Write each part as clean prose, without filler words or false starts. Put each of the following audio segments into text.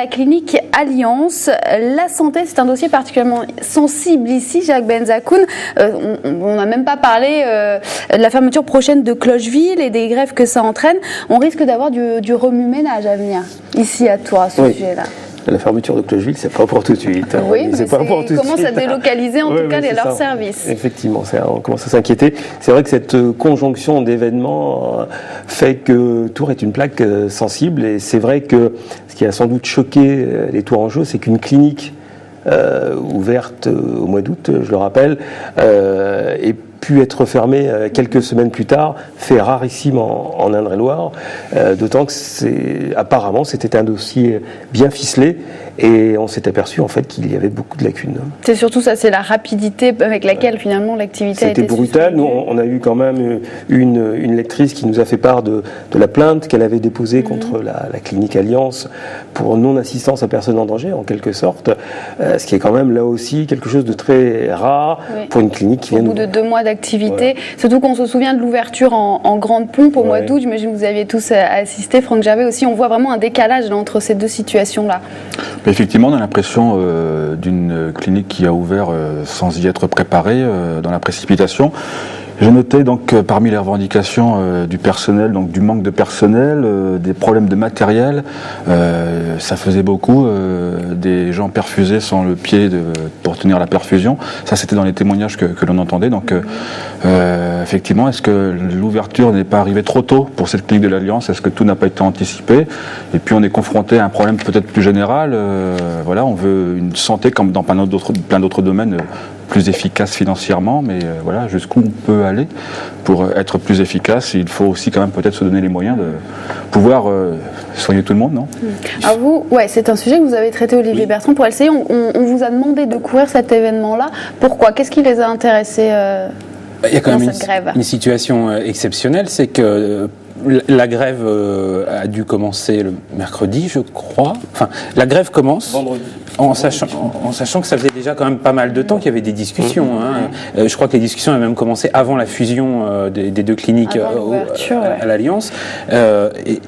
La clinique Alliance, la santé, c'est un dossier particulièrement sensible ici, Jacques Benzakoun. On n'a même pas parlé de la fermeture prochaine de Clocheville et des grèves que ça entraîne. On risque d'avoir du remue-ménage à venir ici à Tours, à ce sujet-là. La fermeture de Clocheville, c'est pas pour tout de suite. Oui, mais ils commencent à délocaliser en tout cas leurs services. Effectivement, on commence à s'inquiéter. C'est vrai que cette conjonction d'événements fait que Tours est une plaque sensible, et c'est vrai que ce qui a sans doute choqué les Tourangeaux, c'est qu'une clinique ouverte au mois d'août, je le rappelle, ait pu être fermée quelques semaines plus tard, fait rarissime en Indre-et-Loire, d'autant que apparemment c'était un dossier bien ficelé, et on s'est aperçu en fait qu'il y avait beaucoup de lacunes. C'est surtout ça, c'est la rapidité avec laquelle finalement l'activité a été suspendue. C'était brutal. Nous, on a eu quand même une lectrice qui nous a fait part de la plainte qu'elle avait déposée contre la clinique Alliance pour non-assistance à personne en danger, en quelque sorte, ce qui est quand même là aussi quelque chose de très rare pour une clinique qui vient au bout de 2 mois d'activité, surtout qu'on se souvient de l'ouverture en grande pompe au mois d'août. J'imagine que vous aviez tous assisté, Franck Gervais aussi. On voit vraiment un décalage là, entre ces deux situations-là. Effectivement, on a l'impression d'une clinique qui a ouvert sans y être préparée, dans la précipitation. J'ai noté donc parmi les revendications du personnel, donc du manque de personnel, des problèmes de matériel. Ça faisait beaucoup, des gens perfusés sans le pied pour tenir la perfusion. Ça, c'était dans les témoignages que l'on entendait. Donc, effectivement, est-ce que l'ouverture n'est pas arrivée trop tôt pour cette clinique de l'Alliance? Est-ce que tout n'a pas été anticipé? Et puis, on est confronté à un problème peut-être plus général. Voilà, on veut une santé comme dans plein d'autres domaines, plus efficace financièrement, mais voilà, jusqu'où on peut aller pour être plus efficace. Il faut aussi quand même peut-être se donner les moyens de pouvoir soigner tout le monde, non? Alors vous, c'est un sujet que vous avez traité, Olivier Bertrand, pour LCI. On vous a demandé de couvrir cet événement-là. Pourquoi? Qu'est-ce qui les a intéressés Il y a quand même grève? Une situation exceptionnelle, c'est que la grève a dû commencer le mercredi, je crois. Enfin, la grève commence vendredi. En sachant que ça faisait déjà quand même pas mal de temps qu'il y avait des discussions. Je crois que les discussions avaient même commencé avant la fusion des deux cliniques à l'Alliance. Et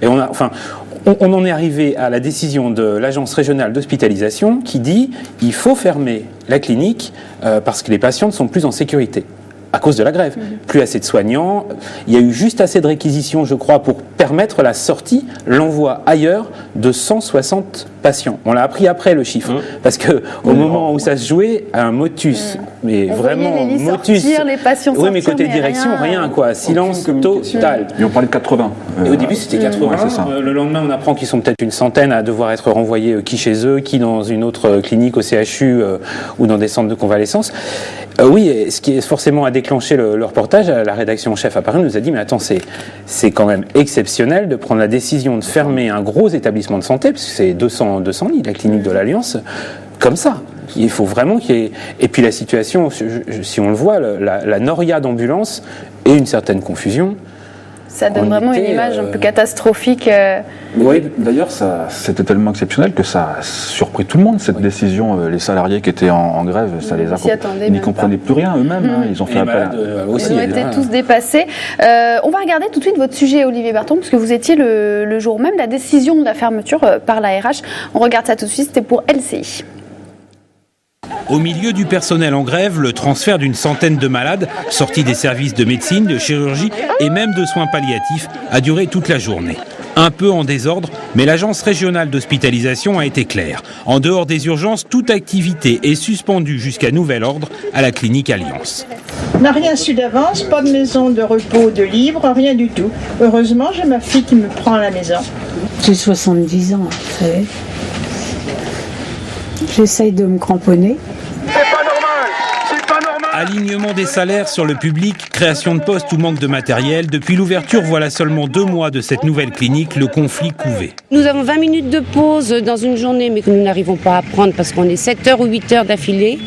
on en est arrivé à la décision de l'agence régionale d'hospitalisation qui dit il faut fermer la clinique parce que les patients ne sont plus en sécurité. À cause de la grève. Plus assez de soignants. Il y a eu juste assez de réquisitions, je crois, pour permettre la sortie, l'envoi ailleurs de 160 patients. On l'a appris après le chiffre. Parce que au moment où ça se jouait, un motus. Mais on vraiment, les motus. Les patients sortir, mais côté direction, rien quoi. Silence total. Et on parlait de 80. Et au début, c'était 80. C'est ça. Le lendemain, on apprend qu'ils sont peut-être une centaine à devoir être renvoyés, qui chez eux, qui dans une autre clinique au CHU ou dans des centres de convalescence. Oui, ce qui est forcément à déclencher le reportage, la rédaction en chef à Paris nous a dit mais attends, c'est quand même exceptionnel de prendre la décision de fermer un gros établissement de santé, parce que c'est 200 lits, la clinique de l'Alliance, comme ça. Il faut vraiment qu'il y ait... Et puis la situation, si on le voit, la noria d'ambulance et une certaine confusion. Ça donne vraiment une image un peu catastrophique. Oui, d'ailleurs, c'était tellement exceptionnel que ça a surpris tout le monde, cette décision. Les salariés qui étaient en grève, ça les a ils n'y comprenaient plus rien eux-mêmes. Ils ont fait appel aussi. Ils ont été tous dépassés. On va regarder tout de suite votre sujet, Olivier Bertrand, parce que vous étiez le jour même de la décision de la fermeture par la RH. On regarde ça tout de suite, c'était pour LCI. Au milieu du personnel en grève, le transfert d'une centaine de malades, sortis des services de médecine, de chirurgie et même de soins palliatifs, a duré toute la journée. Un peu en désordre, mais l'agence régionale d'hospitalisation a été claire. En dehors des urgences, toute activité est suspendue jusqu'à nouvel ordre à la clinique Alliance. On n'a rien su d'avance, pas de maison de repos, de libre, rien du tout. Heureusement, j'ai ma fille qui me prend à la maison. J'ai 70 ans, vous savez. J'essaye de me cramponner. Alignement des salaires sur le public, création de postes ou manque de matériel. Depuis l'ouverture, voilà seulement 2 mois de cette nouvelle clinique, le conflit couvé. Nous avons 20 minutes de pause dans une journée, mais que nous n'arrivons pas à prendre parce qu'on est 7 heures ou 8 heures d'affilée.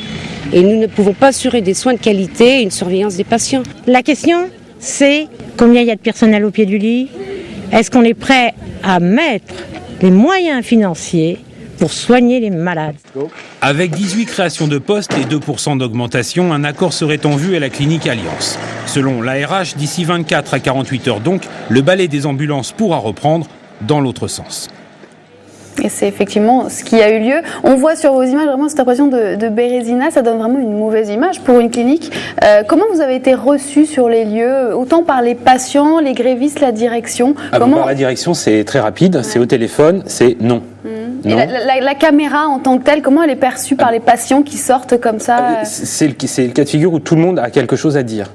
Et nous ne pouvons pas assurer des soins de qualité et une surveillance des patients. La question, c'est combien il y a de personnel au pied du lit? Est-ce qu'on est prêt à mettre les moyens financiers pour soigner les malades? Avec 18 créations de postes et 2% d'augmentation, un accord serait en vue à la clinique Alliance. Selon l'ARH, d'ici 24 à 48 heures donc, le balai des ambulances pourra reprendre dans l'autre sens. Et c'est effectivement ce qui a eu lieu. On voit sur vos images vraiment cette impression de Bérésina, ça donne vraiment une mauvaise image pour une clinique. Comment vous avez été reçu sur les lieux, autant par les patients, les grévistes, la direction? Par la direction, c'est très rapide, c'est au téléphone, c'est non. Et la caméra en tant que telle, comment elle est perçue par les patients qui sortent comme ça? C'est le cas de figure où tout le monde a quelque chose à dire.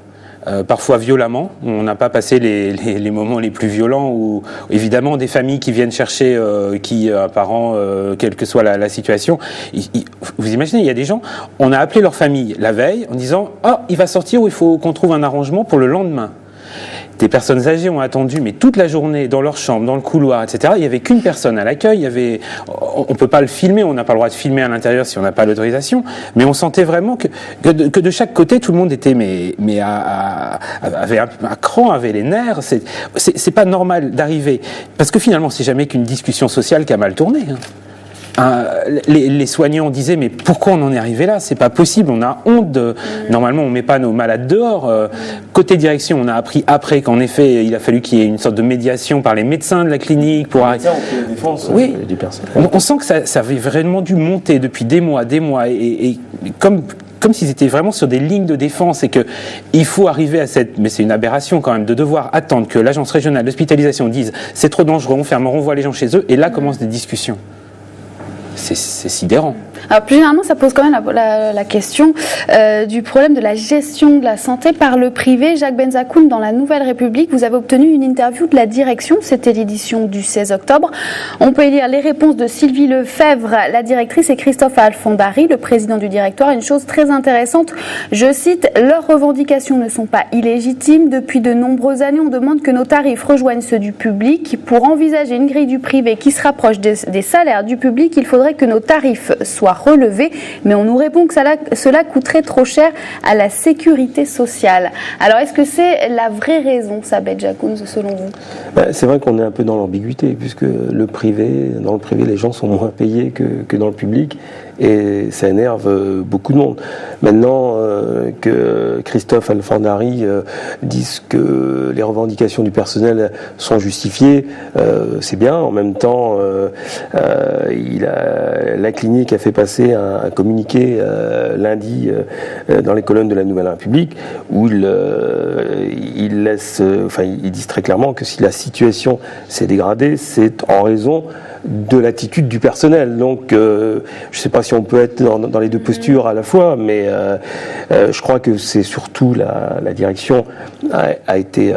Parfois violemment, on n'a pas passé les moments les plus violents où évidemment des familles qui viennent chercher un parent, quelle que soit la situation. Vous imaginez, il y a des gens, on a appelé leur famille la veille en disant « Ah, il va sortir ou il faut qu'on trouve un arrangement pour le lendemain ». Des personnes âgées ont attendu, mais toute la journée, dans leur chambre, dans le couloir, etc. Il n'y avait qu'une personne à l'accueil. On ne peut pas le filmer, on n'a pas le droit de filmer à l'intérieur si on n'a pas l'autorisation. Mais on sentait vraiment que de chaque côté, tout le monde était avait un cran, avait les nerfs. C'est pas normal d'arriver, parce que finalement, c'est jamais qu'une discussion sociale qui a mal tourné. Les soignants disaient mais pourquoi on en est arrivé là, c'est pas possible, on a honte normalement on met pas nos malades dehors. Côté direction, on a appris après qu'en effet il a fallu qu'il y ait une sorte de médiation par les médecins de la clinique pour arrêter. Oui, du personnel. On sent que ça avait vraiment dû monter depuis des mois et comme s'ils étaient vraiment sur des lignes de défense et qu'il faut arriver à mais c'est une aberration quand même, de devoir attendre que l'agence régionale d'hospitalisation dise c'est trop dangereux, on ferme, on renvoie les gens chez eux, et là commencent des discussions. C'est sidérant. Alors plus généralement, ça pose quand même la question du problème de la gestion de la santé par le privé. Jacques Benzakoun, dans la Nouvelle République, vous avez obtenu une interview de la direction, c'était l'édition du 16 octobre. On peut y lire les réponses de Sylvie Lefebvre, la directrice, et Christophe Alfondari, le président du directoire. Une chose très intéressante, je cite, « Leurs revendications ne sont pas illégitimes. Depuis de nombreuses années, on demande que nos tarifs rejoignent ceux du public. Pour envisager une grille du privé qui se rapproche des salaires du public, il faudrait que nos tarifs soient relevés, mais on nous répond que cela coûterait trop cher à la sécurité sociale. » Alors, est-ce que c'est la vraie raison, Sabet Jakoun, selon vous? C'est vrai qu'on est un peu dans l'ambiguïté, puisque dans le privé, les gens sont moins payés que dans le public, et ça énerve beaucoup de monde. Maintenant que Christophe Alfondari dise que les revendications du personnel sont justifiées, c'est bien. En même temps, la clinique a fait passer un communiqué lundi dans les colonnes de la Nouvelle République où il disent très clairement que si la situation s'est dégradée, c'est en raison de l'attitude du personnel. Donc, je ne sais pas si on peut être dans les deux postures à la fois, mais je crois que c'est surtout la direction a été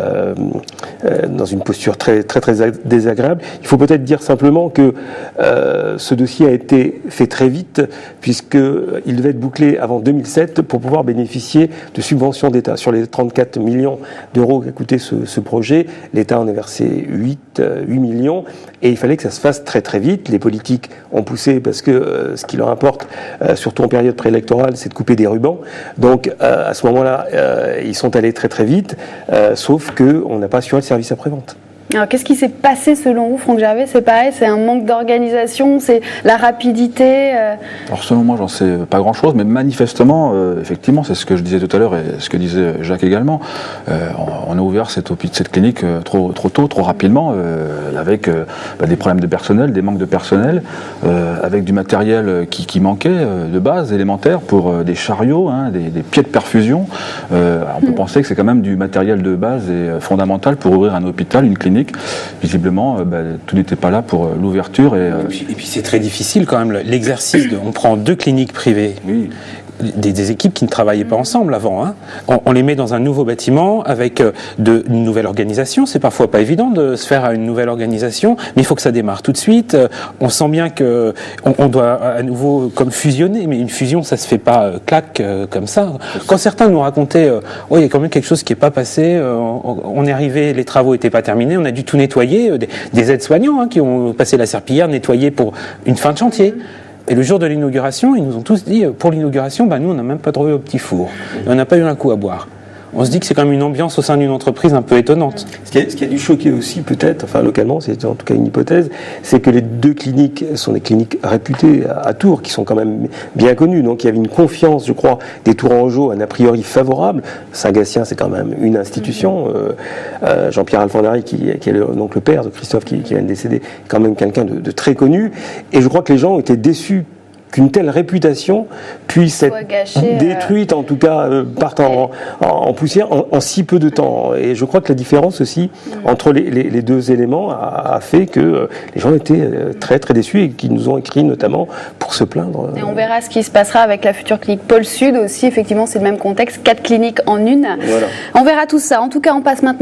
dans une posture très, très, très désagréable. Il faut peut-être dire simplement que ce dossier a été fait très vite, puisqu'il devait être bouclé avant 2007 pour pouvoir bénéficier de subventions d'État. Sur les 34 millions d'euros qu'a coûté ce projet, l'État en a versé 8 millions, et il fallait que ça se fasse très très vite. Les politiques ont poussé parce que ce qui leur importe, surtout en période préélectorale, c'est de couper des rubans. Donc à ce moment-là, ils sont allés très très vite, sauf qu'on n'a pas assuré le service après-vente. Alors, qu'est-ce qui s'est passé selon vous, Franck Gervais? C'est pareil, c'est un manque d'organisation, c'est la rapidité Alors, selon moi, j'en sais pas grand-chose, mais manifestement, effectivement, c'est ce que je disais tout à l'heure et ce que disait Jacques également. On a ouvert cette clinique trop tôt, trop rapidement, avec des problèmes de personnel, des manques de personnel, avec du matériel qui manquait de base, élémentaire, pour des chariots, des pieds de perfusion. On peut penser que c'est quand même du matériel de base et fondamental pour ouvrir un hôpital, une clinique. Visiblement, tout n'était pas là pour l'ouverture. Et puis c'est très difficile quand même, l'exercice on prend 2 cliniques privées. Oui. Des équipes qui ne travaillaient pas ensemble avant. On les met dans un nouveau bâtiment avec une nouvelle organisation. C'est parfois pas évident de se faire à une nouvelle organisation, mais il faut que ça démarre tout de suite. On sent bien que on doit à nouveau comme fusionner, mais une fusion ça se fait pas clac comme ça. Quand certains nous racontaient, il y a quand même quelque chose qui est pas passé. On est arrivé, les travaux étaient pas terminés, on a dû tout nettoyer. Des aides-soignants qui ont passé la serpillière, nettoyé pour une fin de chantier. Et le jour de l'inauguration, ils nous ont tous dit, pour l'inauguration, nous on n'a même pas trouvé au petit four. Et on n'a pas eu un coup à boire. on se dit que c'est quand même une ambiance au sein d'une entreprise un peu étonnante. Ce qui a dû choquer aussi peut-être, enfin localement, c'est en tout cas une hypothèse, c'est que les deux cliniques sont des cliniques réputées à Tours, qui sont quand même bien connues. Donc il y avait une confiance, je crois, des Tourangeaux, a priori favorable. Saint-Gatien, c'est quand même une institution. Jean-Pierre Alfandari, qui est donc le père de Christophe qui vient de décéder, est quand même quelqu'un de très connu. Et je crois que les gens ont été déçus qu'une telle réputation puisse être détruite, en tout cas parte en poussière en si peu de temps. Et je crois que la différence aussi entre les deux éléments a fait que les gens étaient très très déçus et qu'ils nous ont écrit notamment pour se plaindre. Et on verra ce qui se passera avec la future clinique Pôle Sud aussi. Effectivement, c'est le même contexte, 4 cliniques en une. Voilà. On verra tout ça. En tout cas, on passe maintenant